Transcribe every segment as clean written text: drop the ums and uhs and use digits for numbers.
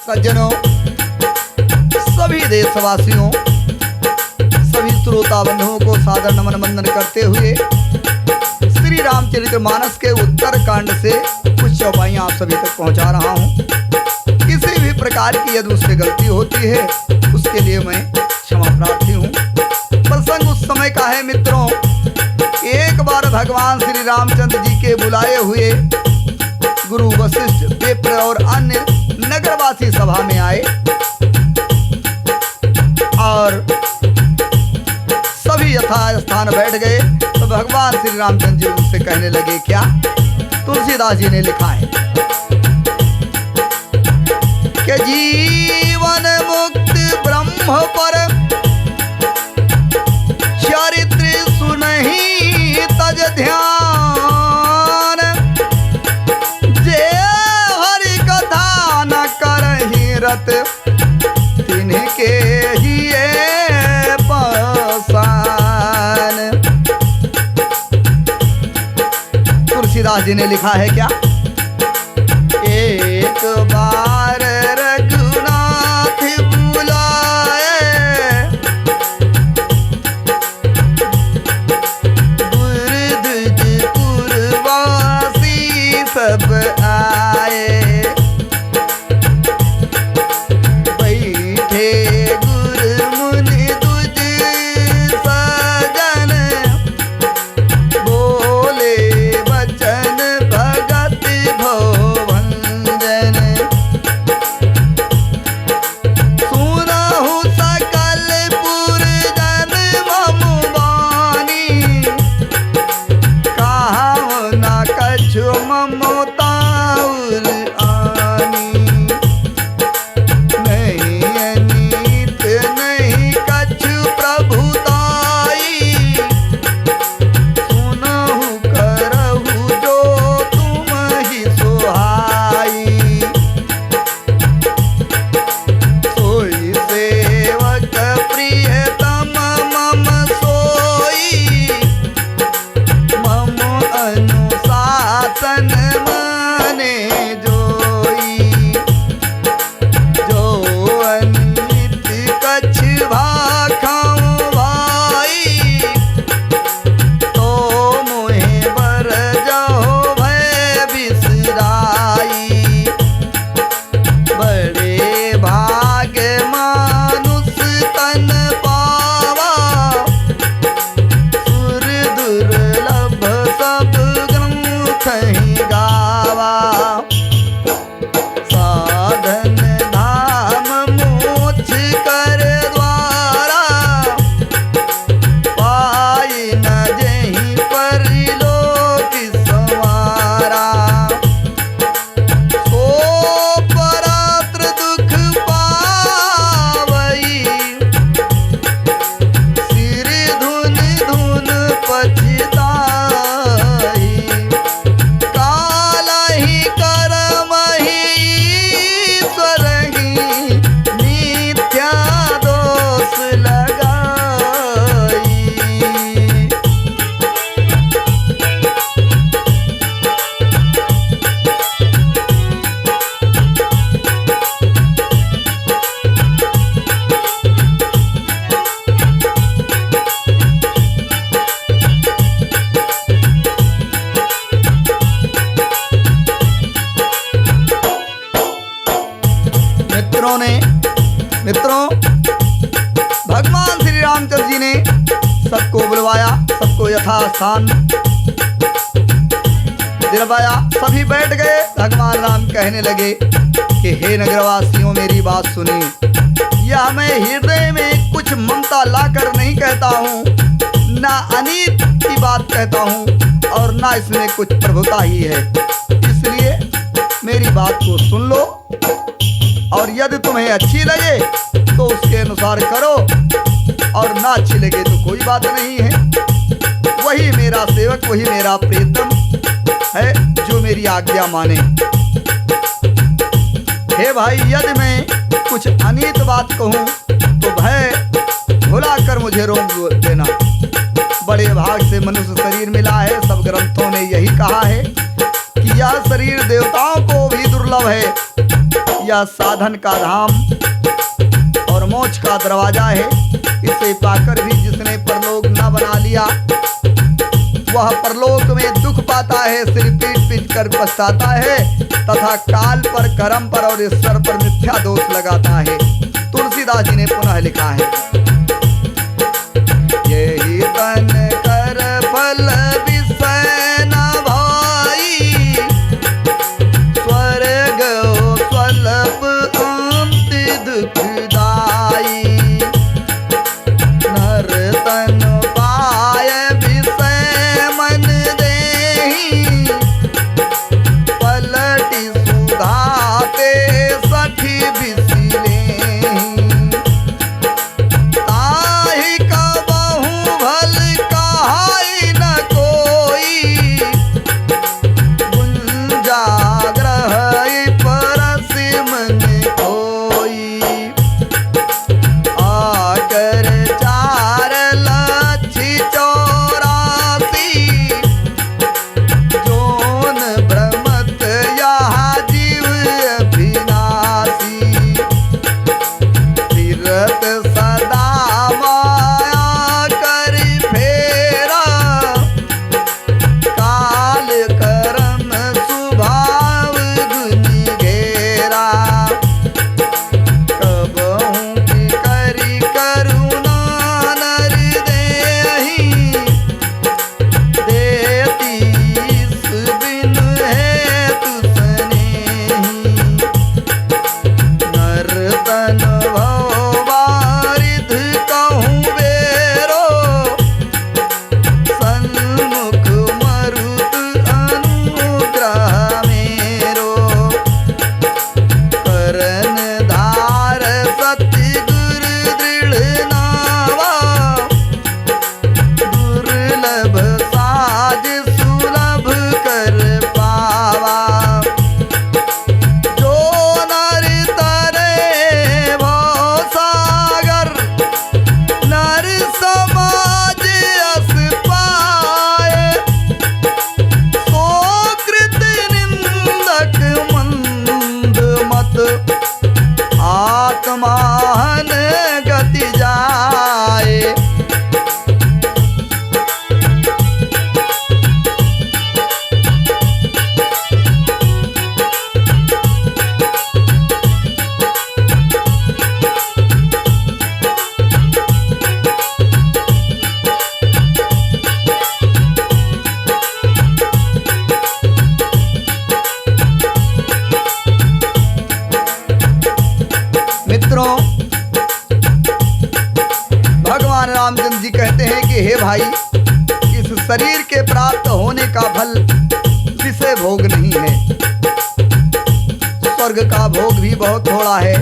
सज्जनों, सभी देशवासियों, सभी श्रोता बंधुओं को सादर नमन वंदन करते हुए श्री रामचरितमानस के उत्तरकांड से कुछ चौपाइयां आप सभी तक पहुंचा रहा हूं। किसी भी प्रकार की यदि उससे गलती होती है उसके लिए मैं क्षमा प्रार्थी हूं। प्रसंग उस समय का है मित्रों, एक बार भगवान श्री रामचंद्र जी के बुलाए हुए गुरु वशिष्ठ, विप्र और अन्य नगरवासी सभा में आए और सभी यथास्थान बैठ गए। तो भगवान श्री रामचंद्र जी उनसे कहने लगे, क्या? तुलसीदास जी ने लिखा है कि जीवन मुक्त ब्रह्म पर चरित्र सुनहि तज ध्यान, जे हरि कथा न करहि रत तिनके हिये पासान। तुलसीदास जी ने लिखा है क्या? एक बार रघुनाथ बुलाए, पुरवासी सब आए, बैठे गुरु मुनि तुझ सजन, बोले वचन भगत भोवंजन, सुनहु सकल पुरजन मम वाणी, कहाउ न कछु ममताउर आनी, नहीं अनीत नहीं कछु प्रभुताई, सुनहु करहु जो तुम ही सुहाई, सोई सेवक प्रियतम मम सोई, मम अनुशासन माने जोई, जो अनित कछ भाखाऊं भाई, तो मोहे बर जाओ भय बिसराई, बड़े भाग मानुष तन पावा, सुर दुर्लभ सब ग्रंथ ही गावा, साधन धाम मोक्ष कर द्वारा, पाई न जहीं परलोक संवारा, सो परात्र दुख पावई, सिर धुन धुन पछताई, कालहि करमहि ईश्वरहि, मिथ्या दोष लगाई। मित्रों, भगवान श्री रामचंद्र जी ने सबको बुलवाया, सबको यथास्थान दिलवाया, सभी बैठ गए। भगवान राम कहने लगे कि हे नगरवासियों, मेरी बात सुनिए। यह मैं हृदय में कुछ ममता लाकर नहीं कहता हूँ, ना अनीत की बात कहता हूँ और ना इसमें कुछ प्रभुता ही है। इसलिए मेरी बात को सुन लो और यदि तुम्हें अच्छी लगे तो उसके अनुसार करो और ना अच्छी लगे तो कोई बात नहीं है। वही मेरा सेवक, वही मेरा प्रियतम है जो मेरी आज्ञा माने। हे भाई, यदि मैं कुछ अनीत बात कहूँ तो भय भुलाकर मुझे रोक देना। बड़े भाग से मनुष्य शरीर मिला है। सब ग्रंथों ने यही कहा है कि यह शरीर देवताओं को भी दुर्लभ है, यह साधन का धाम और मोक्ष का दरवाजा है। इसे पाकर भी जिसने परलोक न बना लिया वह परलोक में दुख पाता है, सिर पीट पीट कर पछताता है तथा काल पर, कर्म पर और ईश्वर पर मिथ्या दोष लगाता है। तुलसीदास जी ने पुनः लिखा है, यही तन कर फल विषय न भाई, स्वर्ग स्वल्प अंत दुखदाई, नर तन पाय विषय मन देहि, पलटि सुधाते सखी बिसलेहि, ताहि कबहु भल कहाई न कोई, गुंजाग्रह परस मन कोई, आकर 4,84,000 जोन भ्रमत यहाँ जीव अभिनाशी, फिरत सदा माया कर फेरा, काल कर्म स्वभाव गुण घेरा, कबहु की करी करुणा नर देहि, देती बिन हेतु स्नेहि, नर तन भव वारिध कहूँ बेरो, सन्मुख मरुत अनुग्रह मेरो, करन धार सत्य गुरु दृढ़ नावा, दुर्लभ साज सुलभ कर पावा, जो नर तरे भव सागर, नर समाज अस पाए, सो कृत निंदक मंद मत, आत्मान गति जाए। मित्रों, भगवान रामचंद्र जी कहते हैं कि हे भाई, इस शरीर के प्राप्त होने का फल विषय भोग नहीं है, स्वर्ग का भोग भी बहुत थोड़ा है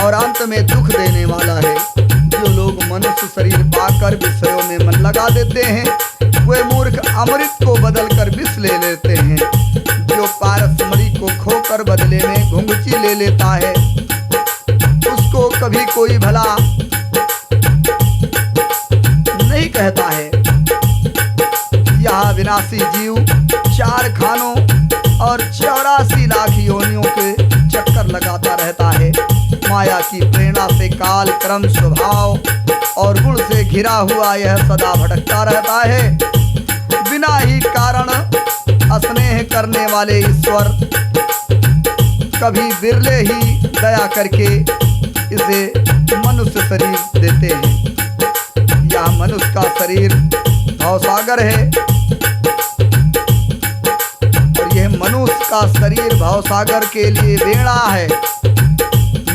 और अंत में दुख देने वाला है। जो लोग मनुष्य शरीर पाकर विषयों में मन लगा देते हैं वे मूर्ख अमृत को बदल कर विष ले लेते हैं। जो पारसमणि को खोकर बदले में घुंघची ले लेता है उसको कभी कोई भला नहीं कहता है। यह विनाशी जीव 4 खानों और 84 लाख योनियों के चक्कर लगाता रहता है। माया की प्रेरणा से काल, क्रम, स्वभाव और गुण से घिरा हुआ यह सदा भटकता रहता है। बिना ही कारण स्नेह करने वाले ईश्वर कभी बिरले ही दया करके इसे मनुष्य शरीर देते हैं। यह मनुष्य का शरीर भवसागर है और यह मनुष्य का शरीर भवसागर के लिए बेड़ा है।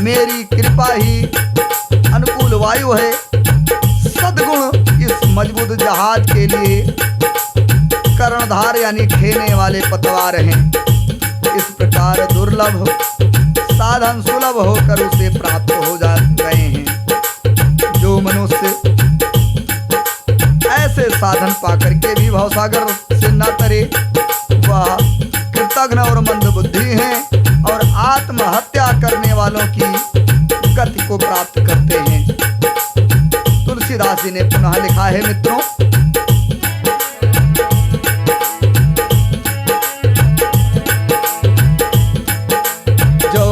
मेरी कृपा ही अनुकूल वायु है। सद्गुण इस मजबूत जहाज के लिए कर्णधार यानी खेने वाले पतवार हैं। इस प्रकार दुर्लभ साधन सुलभ होकर उसे प्राप्त हो जा गए हैं। जो मनुष्य ऐसे साधन पाकर के भी भवसागर से न तरे वह कृतघ्न और मंद बुद्धि हैं और आत्महत्या करने वालों की गति को प्राप्त करते हैं। तुलसीदास जी ने पुनः लिखा है मित्रों, जो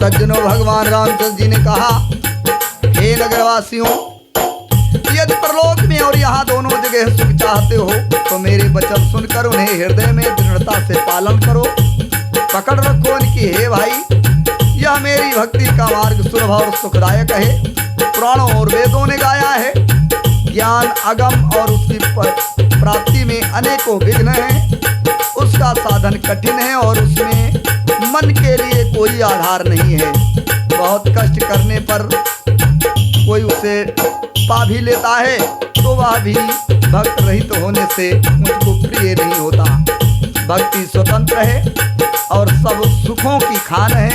सज्जनों, भगवान रामचंद्र जी ने कहा, हे नगरवासियों, यदि परलोक में और यहाँ दोनों जगह सुख चाहते हो तो मेरे वचन सुनकर उन्हें हृदय में दृढ़ता से पालन करो, पकड़ रखो इनकी। हे भाई, यह मेरी भक्ति का मार्ग सुलभ और सुखदायक है। पुराणों और वेदों ने गाया है, ज्ञान अगम और उसकी प्राप्ति में अनेकों विघ्न हैं, उसका साधन कठिन है और उसमें मन के लिए कोई आधार नहीं है। बहुत कष्ट करने पर कोई उसे पा भी लेता है तो वह भी भक्त रहित होने से मुझको प्रिय नहीं होता। भक्ति स्वतंत्र है और सब सुखों की खान है,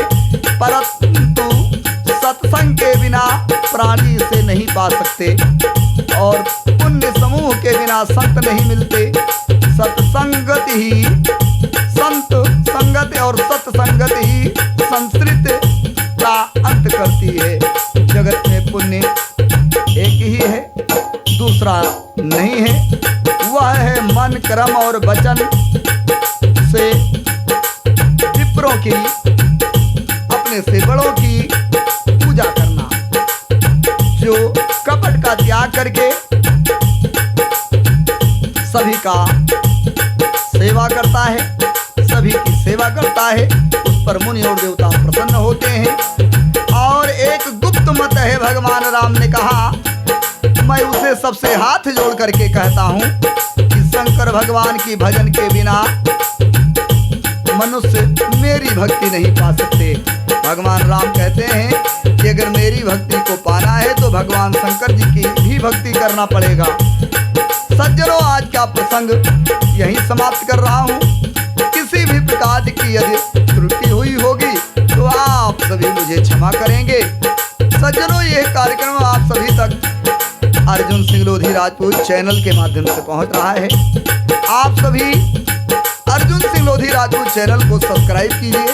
परंतु सत्संग के बिना प्राणी इसे नहीं पा सकते और पुण्य समूह के बिना संत नहीं मिलते। सत्संगत ही संत संगत और सत्संगत ही संस्कृत का अंत करती है। जगत में पुण्य एक ही है, दूसरा नहीं है। वह है मन, कर्म और वचन से विप्रों की, अपने से बड़ों की पूजा करना। जो कपट का त्याग करके सभी का सेवा करता है, सभी की सेवा करता है, उस पर मुनि और देवता प्रसन्न होते हैं। और एक गुप्त मत है, भगवान राम ने कहा, मैं उसे सबसे हाथ जोड़ करके कहता हूँ कि शंकर भगवान की भजन के बिना मनुष्य मेरी भक्ति नहीं पा सकते। भगवान राम कहते हैं कि अगर मेरी भक्ति को पाना है तो भगवान शंकर जी की भी भक्ति करना पड़ेगा। सज्जनों, आज का प्रसंग यहीं समाप्त कर रहा हूँ। किसी भी प्रकार की यदि त्रुटि हुई होगी तो आप सभी मुझे क्षमा करेंगे। सज्जनों, यह कार्यक्रम आप सभी तक अर्जुन सिंह लोधी राजपूत चैनल के माध्यम से पहुंच रहा है। आप सभी अर्जुन सिंह लोधी राजपूत चैनल को सब्सक्राइब कीजिए,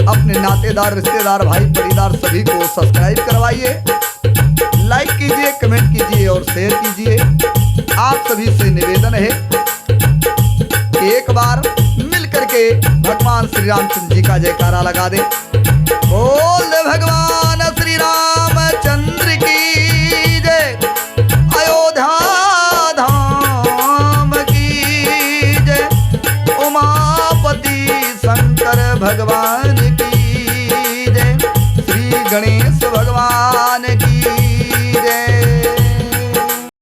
अपने नातेदार, रिश्तेदार, भाई परिवार सभी को सब्सक्राइब करवाइए, लाइक कीजिए, कमेंट कीजिए और शेयर कीजिए। आप सभी से निवेदन है कि एक बार मिल करके भगवान श्री रामचंद्र जी का जयकारा लगा दे। बोल भगवान श्री रामचंद्र की जय, अयोध्या धाम की जय, उमापति शंकर भगवान